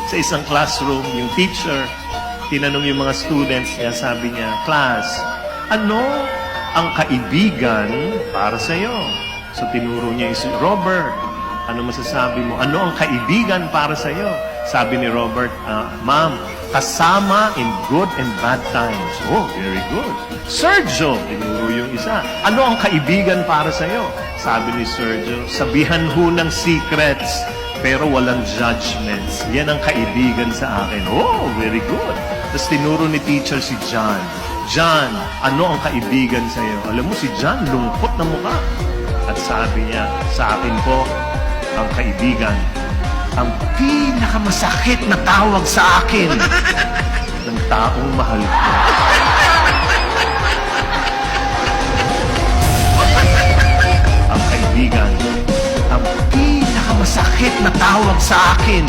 sa isang classroom, yung teacher, tinanong yung mga students niya, sabi niya, "Class, ano ang kaibigan para sa iyo?" So tinuro niya si Robert, "Ano masasabi mo? Ano ang kaibigan para sa iyo?" Sabi ni Robert, "Ma'am, kasama in good and bad times." Oh, very good. Sergio, tinuro yung isa, "Ano ang kaibigan para sa iyo?" Sabi ni Sergio, "Sabihan ho ng secrets, pero walang judgments. Yan ang kaibigan sa akin." Oh, very good. Tapos tinuro ni teacher si John. "John, ano ang kaibigan sa iyo?" Alam mo, si John, lungkot na mukha. At sabi niya, "Sa akin po, ang kaibigan, ang pinakamasakit na tawag sa akin ng taong mahal ko." Ang kaibigan, ang pinakamasakit na tawag sa akin